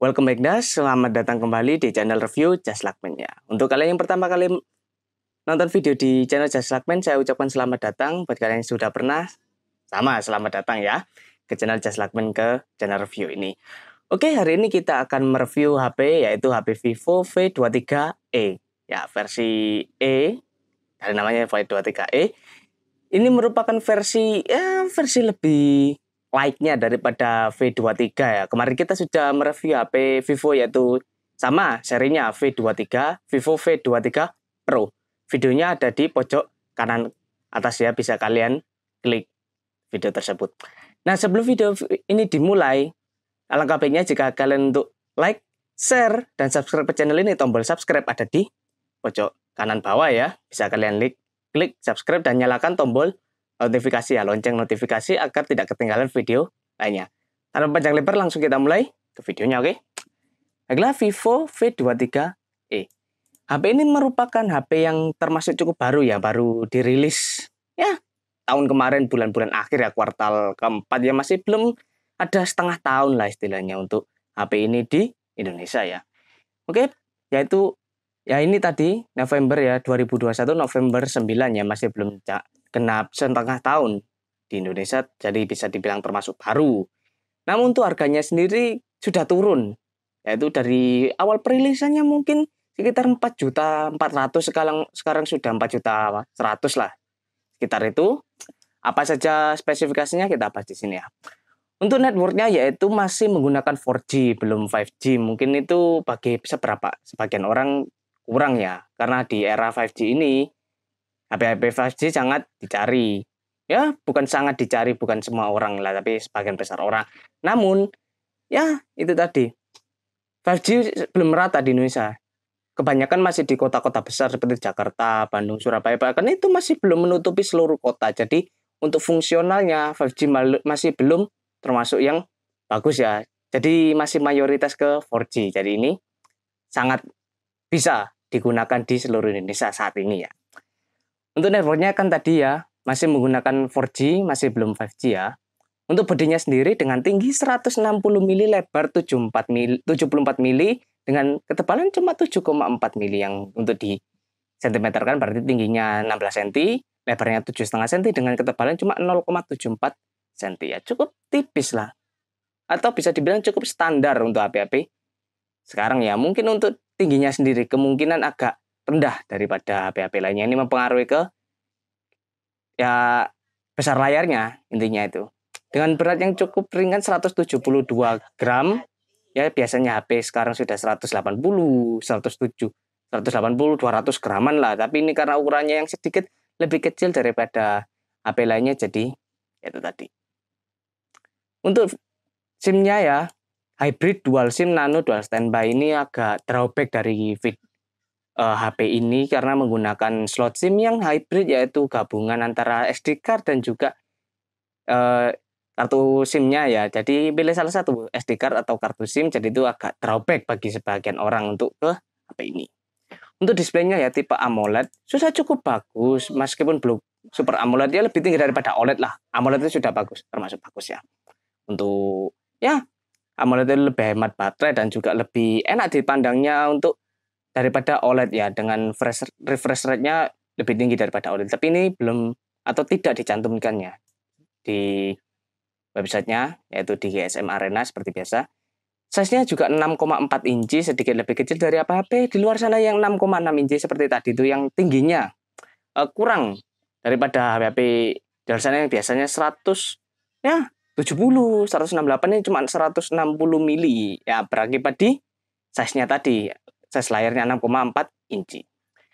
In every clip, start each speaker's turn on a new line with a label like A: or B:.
A: Welcome back guys, selamat datang kembali di channel review Just Luckman ya. Untuk kalian yang pertama kali nonton video di channel Just Luckman, saya ucapkan selamat datang. Buat kalian yang sudah pernah, selamat datang ya ke channel Just Luckman, ke channel review ini. Oke, hari ini kita akan mereview HP, yaitu HP Vivo V23e ya, versi E dari namanya V23e. Ini merupakan versi lebih like-nya daripada V23 ya. Kemarin kita sudah mereview HP Vivo, yaitu sama serinya V23, Vivo V23 Pro. Videonya ada di pojok kanan atas ya, bisa kalian klik video tersebut. Nah, sebelum video ini dimulai, alangkah baiknya jika kalian untuk like, share, dan subscribe ke channel ini. Tombol subscribe ada di pojok kanan bawah ya. Bisa kalian klik subscribe dan nyalakan tombol notifikasi ya, lonceng notifikasi agar tidak ketinggalan video lainnya. Tanpa panjang lebar, langsung kita mulai ke videonya, oke? Baiklah, Vivo V23e. HP ini merupakan HP yang termasuk cukup baru ya, baru dirilis ya tahun kemarin, bulan-bulan akhir ya, kuartal keempat ya, masih belum ada setengah tahun lah istilahnya untuk HP ini di Indonesia ya. Oke, yaitu ya ini tadi November ya, 2021 November 9 ya, masih belum genap setengah tahun di Indonesia, jadi bisa dibilang termasuk baru. Namun untuk harganya sendiri sudah turun, yaitu dari awal perilisannya mungkin sekitar 4.400.000, sekarang sudah 4.100.000 lah. Sekitar itu. Apa saja spesifikasinya kita bahas di sini ya. Untuk networknya yaitu masih menggunakan 4G, belum 5G. Mungkin itu bagi sebagian orang kurang ya, karena di era 5G ini HP-HP 5G sangat dicari. Ya, bukan sangat dicari, bukan semua orang lah, tapi sebagian besar orang. Namun, ya itu tadi. 5G belum merata di Indonesia. Kebanyakan masih di kota-kota besar seperti Jakarta, Bandung, Surabaya. Bahkan itu masih belum menutupi seluruh kota. Jadi, untuk fungsionalnya 5G masih belum termasuk yang bagus ya. Jadi, masih mayoritas ke 4G. Jadi, ini sangat bisa digunakan di seluruh Indonesia saat ini ya. Untuk networknya kan tadi ya, masih menggunakan 4G, masih belum 5G ya. Untuk bodinya sendiri dengan tinggi 160 mili, lebar 74 mili, dengan ketebalan cuma 7,4 mili, yang untuk di cm kan berarti tingginya 16 cm, lebarnya 7,5 cm, dengan ketebalan cuma 0,74 cm ya. Cukup tipis lah. Atau bisa dibilang cukup standar untuk HP-HP sekarang ya. Mungkin untuk tingginya sendiri kemungkinan agak rendah daripada HP-HP lainnya. Ini mempengaruhi ke ya besar layarnya, intinya itu. Dengan berat yang cukup ringan 172 gram, ya biasanya HP sekarang sudah 180, 107, 180, 200 graman lah. Tapi ini karena ukurannya yang sedikit lebih kecil daripada HP lainnya, jadi itu tadi. Untuk SIM-nya ya, hybrid dual SIM nano dual standby, ini agak drawback dari HP ini karena menggunakan slot SIM yang hybrid, yaitu gabungan antara SD card dan juga kartu SIM-nya ya. Jadi pilih salah satu, SD card atau kartu SIM. Jadi itu agak drawback bagi sebagian orang untuk ke HP ini. Untuk displaynya ya tipe AMOLED, sudah cukup bagus, meskipun belum Super AMOLED, ya lebih tinggi daripada OLED lah. AMOLED itu sudah bagus, termasuk bagus ya. Untuk ya AMOLED itu lebih hemat baterai dan juga lebih enak dipandangnya untuk daripada OLED ya, dengan refresh rate-nya lebih tinggi daripada OLED. Tapi ini belum atau tidak dicantumkannya di websitenya, yaitu di GSM Arena seperti biasa. Size-nya juga 6,4 inci, sedikit lebih kecil dari HP di luar sana yang 6,6 inci seperti tadi itu, yang tingginya kurang daripada HP di luar sana yang biasanya 100 ya 70, 168, ini cuma 160 mili ya, berakibat di size-nya tadi. Size layarnya 6,4 inci.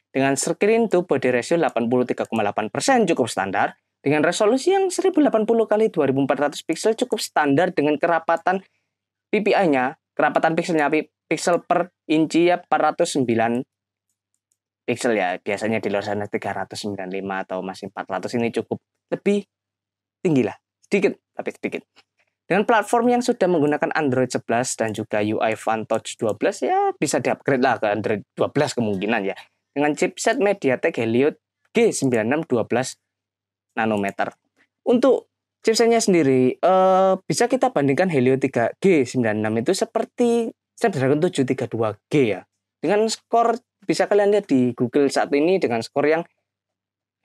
A: Dengan screen to body ratio 83,8%, cukup standar. Dengan resolusi yang 1080 x 2400 pixel, cukup standar. Dengan kerapatan PPI-nya, kerapatan pixelnya, pixel per inci ya 409 pixel ya. Biasanya di luar sana 395 atau masih 400, ini cukup lebih tinggi lah. Sedikit, tapi sedikit. Dengan platform yang sudah menggunakan Android 11 dan juga UI Fun Touch 12, ya bisa di-upgrade lah ke Android 12 kemungkinan ya. Dengan chipset MediaTek Helio G96 12 nanometer. Untuk chipsetnya sendiri, bisa kita bandingkan Helio 3 G96 itu seperti Snapdragon 732G ya. Dengan skor bisa kalian lihat di Google saat ini dengan skor yang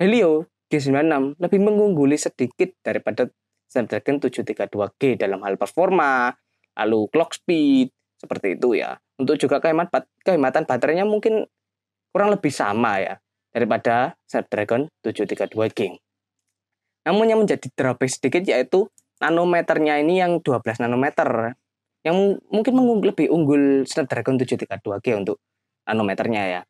A: Helio G96 lebih mengungguli sedikit daripada Snapdragon 732G dalam hal performa, lalu clock speed, seperti itu ya. Untuk juga kehematan baterainya mungkin kurang lebih sama ya daripada Snapdragon 732G. Namun yang menjadi drawback sedikit yaitu nanometernya ini yang 12 nanometer. Yang mungkin lebih unggul Snapdragon 732G untuk nanometernya ya.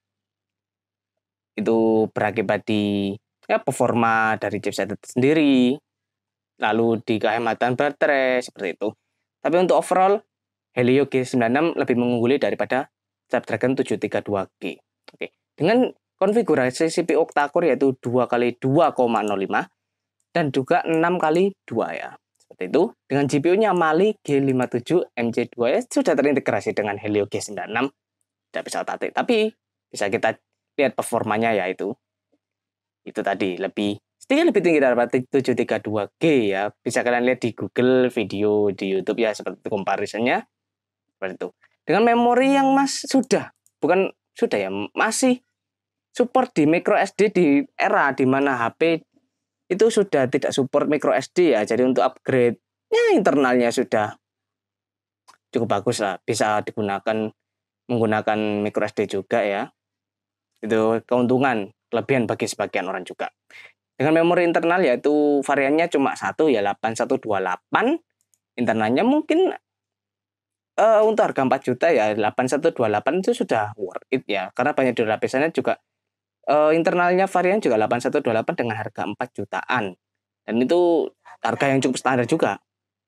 A: Itu berakibat di performa dari chipset itu sendiri, lalu di kehematan baterai seperti itu. Tapi untuk overall Helio G96 lebih mengungguli daripada Snapdragon 732G. Oke. Dengan konfigurasi CPU octa-core yaitu 2x2,05 dan juga 6x2 ya. Seperti itu. Dengan GPU-nya Mali G57 MC2 ya, sudah terintegrasi dengan Helio G96. Tidak bisa otak-atik, tapi bisa kita lihat performanya ya itu tadi sedikit lebih tinggi daripada 732G ya. Bisa kalian lihat di Google video di YouTube ya, seperti itu comparisonnya. Seperti itu. Dengan memori yang masih support di micro SD di era di mana HP itu sudah tidak support micro SD ya. Jadi untuk upgrade ya internalnya sudah cukup bagus lah, bisa menggunakan micro SD juga ya. Itu keuntungan, kelebihan bagi sebagian orang juga. Dengan memori internal yaitu variannya cuma satu ya, 8128. Internalnya mungkin untuk harga 4 juta ya 8128 itu sudah worth it ya. Karena banyak di lapisannya juga internalnya varian juga 8128 dengan harga 4 jutaan. Dan itu harga yang cukup standar juga.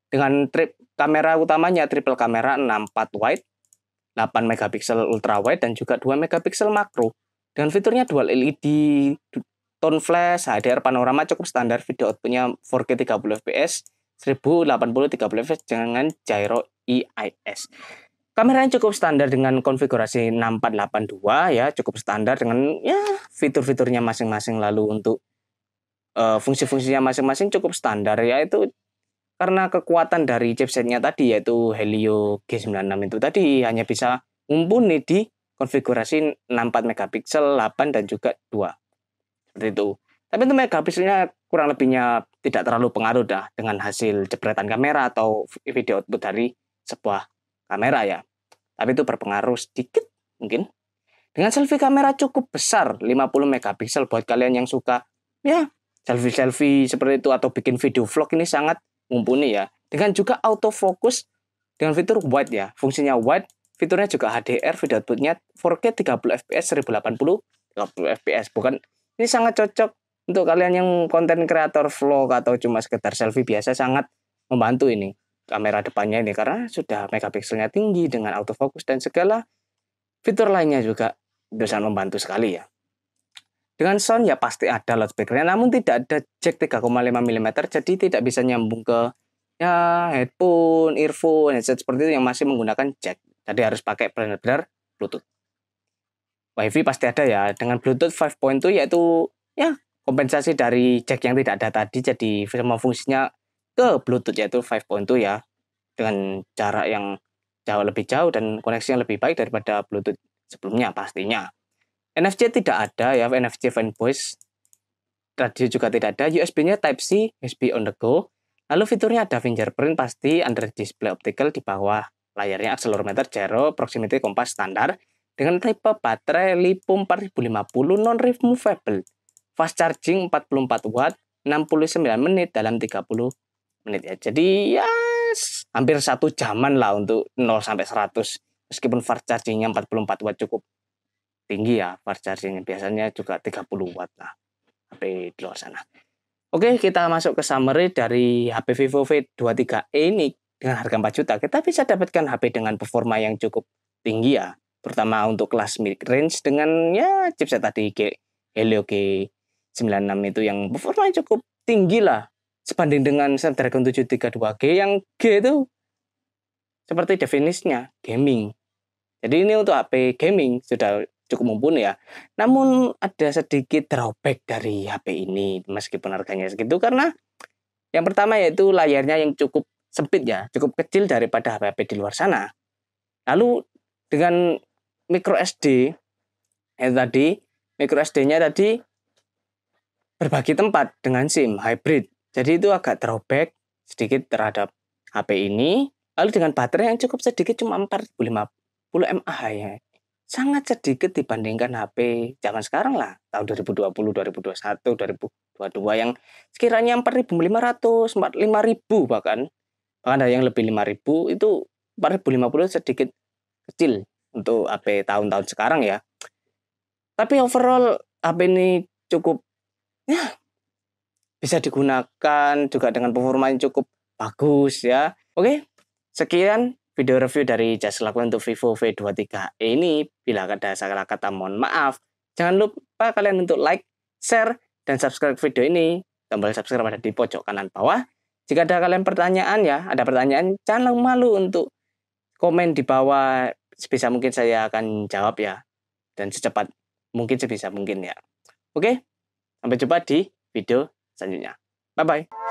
A: Dengan kamera utamanya triple kamera 64 wide, 8 megapiksel ultra wide dan juga 2 megapiksel makro. Dengan fiturnya dual LED, tone flash, HDR panorama cukup standar, video outputnya 4K 30 fps, 1080 30 fps dengan gyro EIS. Kameranya cukup standar dengan konfigurasi 6482 ya, cukup standar dengan ya fitur-fiturnya masing-masing. Lalu untuk fungsi-fungsinya masing-masing cukup standar ya, itu karena kekuatan dari chipsetnya tadi yaitu Helio G96 itu tadi hanya bisa mumpuni di konfigurasi 64 megapiksel, 8 dan juga 2. Seperti itu. Tapi itu megapikselnya kurang lebihnya tidak terlalu pengaruh dah dengan hasil jepretan kamera atau video output dari sebuah kamera ya. Tapi itu berpengaruh sedikit mungkin. Dengan selfie kamera cukup besar 50 megapiksel buat kalian yang suka ya selfie-selfie seperti itu atau bikin video vlog, ini sangat mumpuni ya. Dengan juga autofocus dengan fitur wide ya. Fungsinya wide, fiturnya juga HDR, video outputnya 4K 30 fps, 1080 30 fps. Ini sangat cocok untuk kalian yang konten kreator vlog atau cuma sekedar selfie biasa, sangat membantu ini kamera depannya ini karena sudah megapikselnya tinggi dengan autofocus dan segala fitur lainnya juga bisa membantu sekali ya. Dengan sound ya pasti ada loudspeakernya, namun tidak ada jack 3,5 mm, jadi tidak bisa nyambung ke ya headphone, earphone, headset seperti itu yang masih menggunakan jack. Jadi harus pakai benar-benar Bluetooth. Wi-Fi pasti ada ya, dengan Bluetooth 5.2 yaitu ya kompensasi dari jack yang tidak ada tadi, jadi semua fungsinya ke Bluetooth yaitu 5.2 ya, dengan jarak yang jauh lebih jauh dan koneksi yang lebih baik daripada Bluetooth sebelumnya pastinya. NFC tidak ada ya, NFC Fan Voice. Radio juga tidak ada, USB-nya Type-C, USB on the go. Lalu fiturnya ada fingerprint pasti, Android display optical di bawah layarnya, akselerometer, gyro, proximity compass standar dengan tipe baterai LiPo 4050 non removable. Fast charging 44 watt, 69 menit dalam 30 menit ya. Jadi ya hampir 1 jaman lah untuk 0 sampai 100. Meskipun fast chargingnya 44 watt cukup tinggi ya, fast chargingnya biasanya juga 30 watt lah HP di luar sana. Oke, kita masuk ke summary dari HP Vivo V23e ini. Dengan harga 4 juta kita bisa dapatkan HP dengan performa yang cukup tinggi ya, terutama untuk kelas mid range dengan ya chipset tadi Helio G96 itu yang performanya cukup tinggi lah sebanding dengan Snapdragon 732G yang G itu seperti definisinya gaming. Jadi ini untuk HP gaming sudah cukup mumpuni ya. Namun ada sedikit drawback dari HP ini meskipun harganya segitu, karena yang pertama yaitu layarnya yang cukup sempit ya, cukup kecil daripada HP-HP di luar sana. Lalu dengan micro SD tadi, micro SD-nya tadi berbagi tempat dengan SIM hybrid. Jadi itu agak drawback sedikit terhadap HP ini. Lalu dengan baterai yang cukup sedikit, cuma 4050 mAh ya. Sangat sedikit dibandingkan HP zaman sekarang lah, tahun 2020, 2021, 2022 yang sekiranya 4500, 5000 bahkan ada yang lebih 5000. Itu 4050 sedikit kecil untuk HP tahun-tahun sekarang ya. Tapi overall HP ini cukup ya bisa digunakan juga dengan performa yang cukup bagus ya. Oke, sekian video review dari Just Lakukan untuk Vivo V23 ini. Bila ada salah kata mohon maaf. Jangan lupa kalian untuk like, share, dan subscribe video ini. Tombol subscribe ada di pojok kanan bawah. Jika ada kalian pertanyaan ya, ada pertanyaan, jangan malu untuk komen di bawah. Sebisa mungkin saya akan jawab ya. Dan secepat mungkin, sebisa mungkin ya. Oke, sampai jumpa di video selanjutnya. Bye-bye.